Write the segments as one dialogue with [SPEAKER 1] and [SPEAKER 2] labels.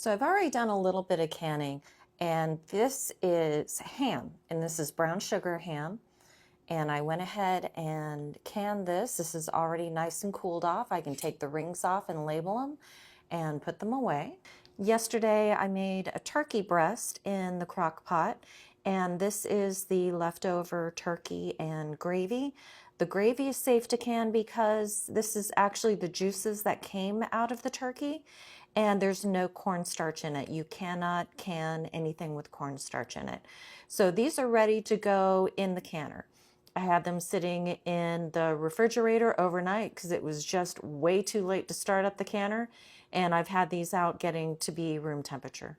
[SPEAKER 1] So I've already done a little bit of canning, and this is ham, and this is brown sugar ham. And I went ahead and canned this. This is already nice and cooled off. I can take the rings off and label them and put them away. Yesterday I made a turkey breast in the crock pot, and this is the leftover turkey and gravy. The gravy is safe to can because this is actually the juices that came out of the turkey, and there's no cornstarch in it. You cannot can anything with cornstarch in it. So these are ready to go in the canner. I had them sitting in the refrigerator overnight because it was just way too late to start up the canner, and I've had these out getting to be room temperature.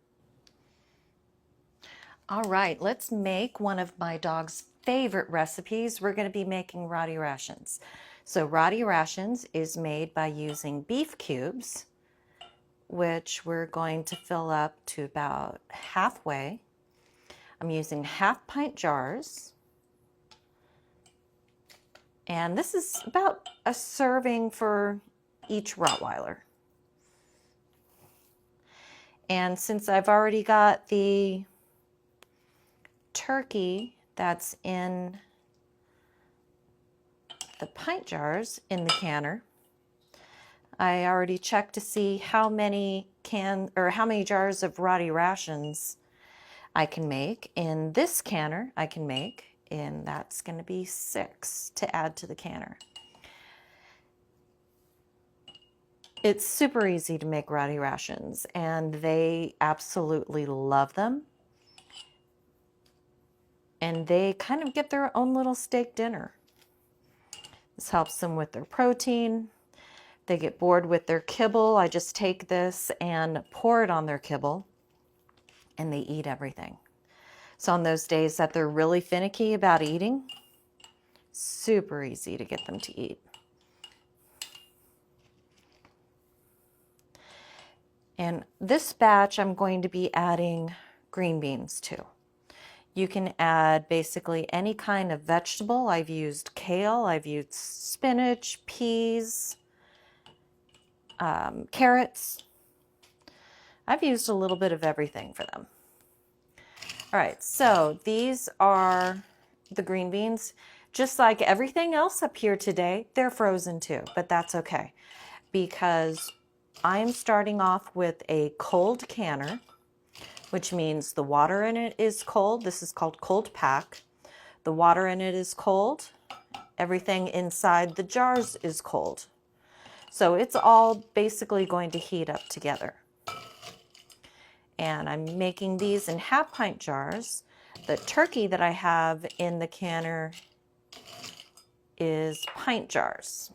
[SPEAKER 1] All right, let's make one of my dog's favorite recipes. We're going to be making Rottie Rations. So Rottie Rations is made by using beef cubes, which we're going to fill up to about halfway. I'm using half-pint jars. And this is about a serving for each Rottweiler. And since I've already got the turkey that's in the pint jars in the canner, I already checked to see how many jars of Rottie Rations I can make. In this canner I can make, and that's going to be 6 to add to the canner. It's super easy to make Rottie Rations, and they absolutely love them. And they kind of get their own little steak dinner. This helps them with their protein. They get bored with their kibble. I just take this and pour it on their kibble, and they eat everything. So on those days that they're really finicky about eating, super easy to get them to eat. And this batch I'm going to be adding green beans to. You can add basically any kind of vegetable. I've used kale, I've used spinach, peas, carrots. I've used a little bit of everything for them. All right, so these are the green beans. Just like everything else up here today, they're frozen too, but that's okay because I'm starting off with a cold canner, which means the water in it is cold. This is called cold pack. The water in it is cold. Everything inside the jars is cold. So it's all basically going to heat up together. And I'm making these in half-pint jars. The turkey that I have in the canner is pint jars.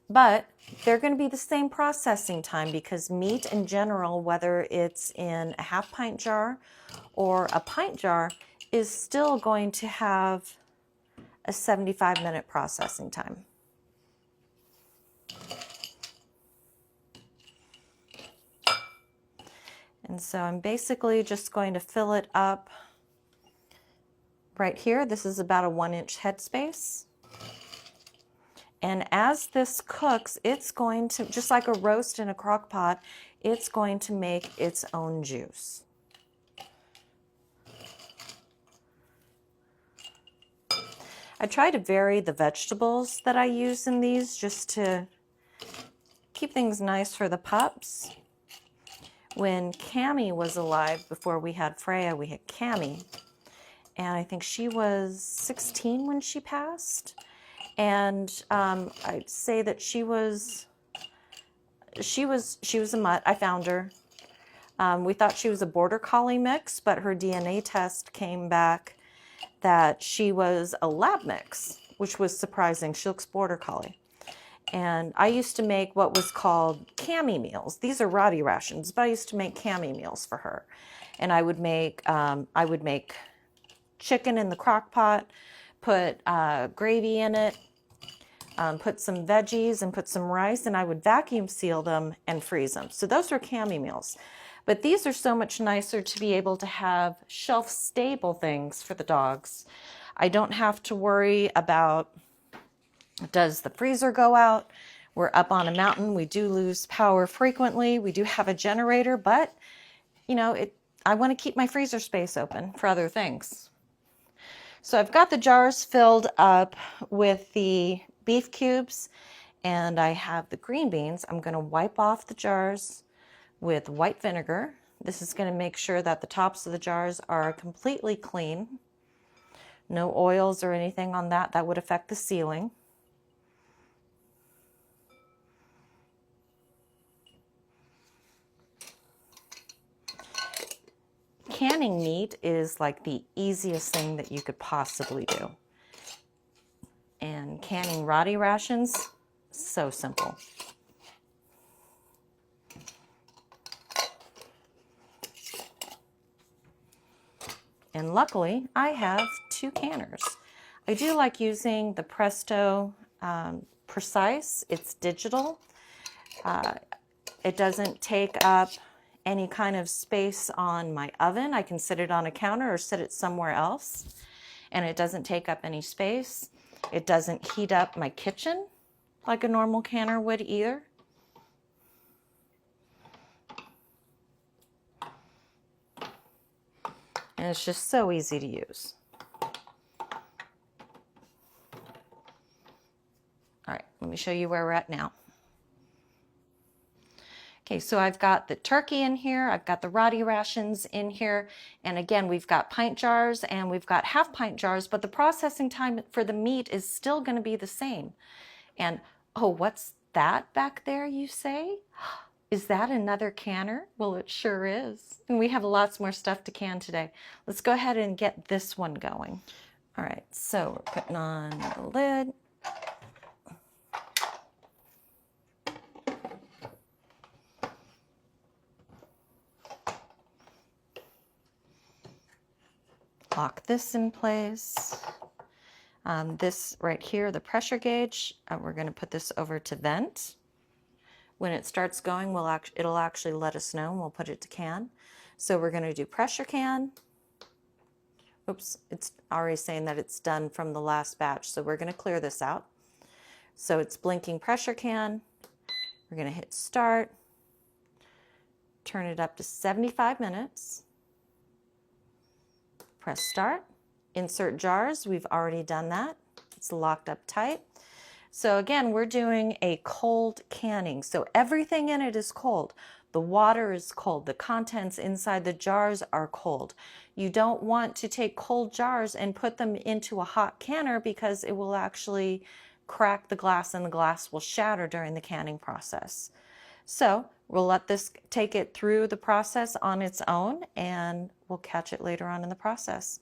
[SPEAKER 1] But they're going to be the same processing time because meat in general, whether it's in a half-pint jar or a pint jar, is still going to have a 75-minute processing time. And so I'm basically just going to fill it up right here. This is about a 1-inch headspace. And as this cooks, it's going to, just like a roast in a crock pot, it's going to make its own juice. I try to vary the vegetables that I use in these just to keep things nice for the pups. When Cammie was alive, before we had Freya, we had Cammie. And I think she was 16 when she passed. And I'd say that she was a mutt. I found her. We thought she was a border collie mix, but her DNA test came back that she was a lab mix, which was surprising. She looks border collie. And I used to make what was called Cammie meals. These are Rottie Rations, but I used to make Cammie meals for her. And I would make chicken in the crock pot, put gravy in it, put some veggies and put some rice, and I would vacuum seal them and freeze them. So those are Cammie meals. But these are so much nicer to be able to have shelf-stable things for the dogs. I don't have to worry about, does the freezer go out We're up on a mountain. We do lose power frequently. We do have a generator, but you know, I want to keep my freezer space open for other things. So I've got the jars filled up with the beef cubes, and I have the green beans. I'm going to wipe off the jars with white vinegar. This is going to make sure that the tops of the jars are completely clean. No oils or anything on that. That would affect the sealing. Canning meat is like the easiest thing that you could possibly do. And canning Rottie Rations, so simple. And luckily, I have 2 canners. I do like using the Presto Precise. It's digital. It doesn't take up any kind of space on my oven. I can sit it on a counter or sit it somewhere else, and it doesn't take up any space. It doesn't heat up my kitchen like a normal canner would either. And it's just so easy to use. All right, let me show you where we're at now. Okay, so I've got the turkey in here, I've got the Rottie Rations in here, and again, we've got pint jars and we've got half pint jars, but the processing time for the meat is still going to be the same. And oh, what's that back there, you say? Is that another canner? Well, it sure is. And we have lots more stuff to can today. Let's go ahead and get this one going. All right, so we're putting on the lid. Lock this in place. This right here, the pressure gauge, we're going to put this over to vent. When it starts going, it'll actually let us know, and we'll put it to can. So we're going to do pressure can. Oops, it's already saying that it's done from the last batch, so we're going to clear this out. So it's blinking pressure can. We're going to hit start, turn it up to 75 minutes. Press start, insert jars. We've already done that. It's locked up tight. So again, we're doing a cold canning. So everything in it is cold. The water is cold. The contents inside the jars are cold. You don't want to take cold jars and put them into a hot canner because it will actually crack the glass and the glass will shatter during the canning process. So we'll let this take it through the process on its own, and we'll catch it later on in the process.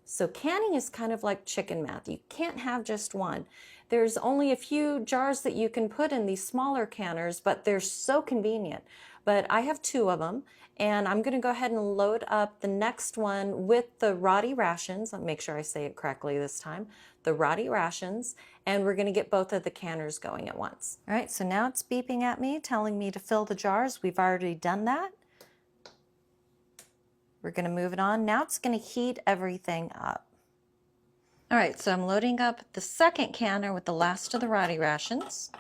[SPEAKER 1] So canning is kind of like chicken math. You can't have just one. There's only a few jars that you can put in these smaller canners, but they're so convenient. But I have 2 of them, and I'm going to go ahead and load up the next one with the Rottie Rations. I'll make sure I say it correctly this time. The Rottie Rations, and we're going to get both of the canners going at once. All right, so now it's beeping at me, telling me to fill the jars. We've already done that. We're going to move it on. Now it's going to heat everything up. All right, so I'm loading up the second canner with the last of the Rottie Rations.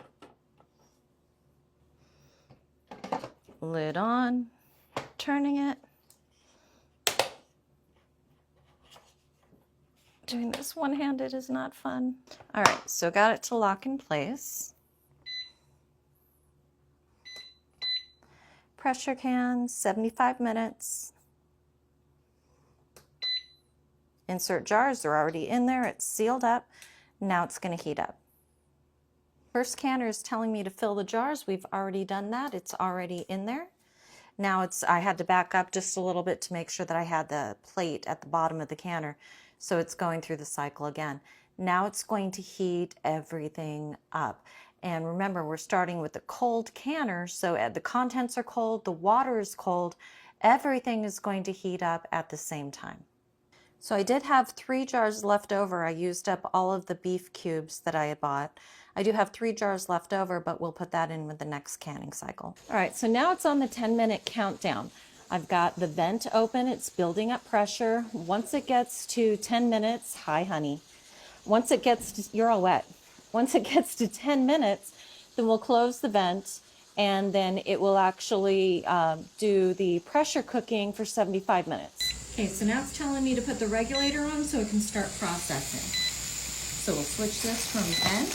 [SPEAKER 1] Lid on, turning it. Doing this one-handed is not fun. All right, so got it to lock in place. Pressure can, 75 minutes. Insert jars, they're already in there, it's sealed up. Now it's going to heat up. First canner is telling me to fill the jars. We've already done that, it's already in there. Now I had to back up just a little bit to make sure that I had the plate at the bottom of the canner. So it's going through the cycle again. Now it's going to heat everything up. And remember, we're starting with a cold canner, so the contents are cold, the water is cold, everything is going to heat up at the same time. So I did have 3 jars left over. I used up all of the beef cubes that I had bought. I do have 3 jars left over, but we'll put that in with the next canning cycle. All right, so now it's on the 10-minute countdown. I've got the vent open, it's building up pressure. Once it gets to 10 minutes, hi honey. Once it gets to, you're all wet. Once it gets to 10 minutes, then we'll close the vent, and then it will actually do the pressure cooking for 75 minutes. Okay, so now it's telling me to put the regulator on so it can start processing. So we'll switch this from vent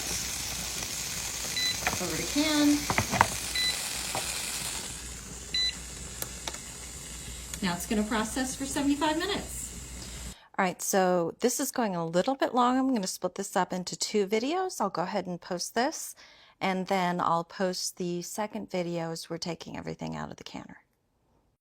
[SPEAKER 1] over to can. Now it's going to process for 75 minutes. All right, so this is going a little bit long. I'm going to split this up into 2 videos. I'll go ahead and post this, and then I'll post the second video as we're taking everything out of the canner.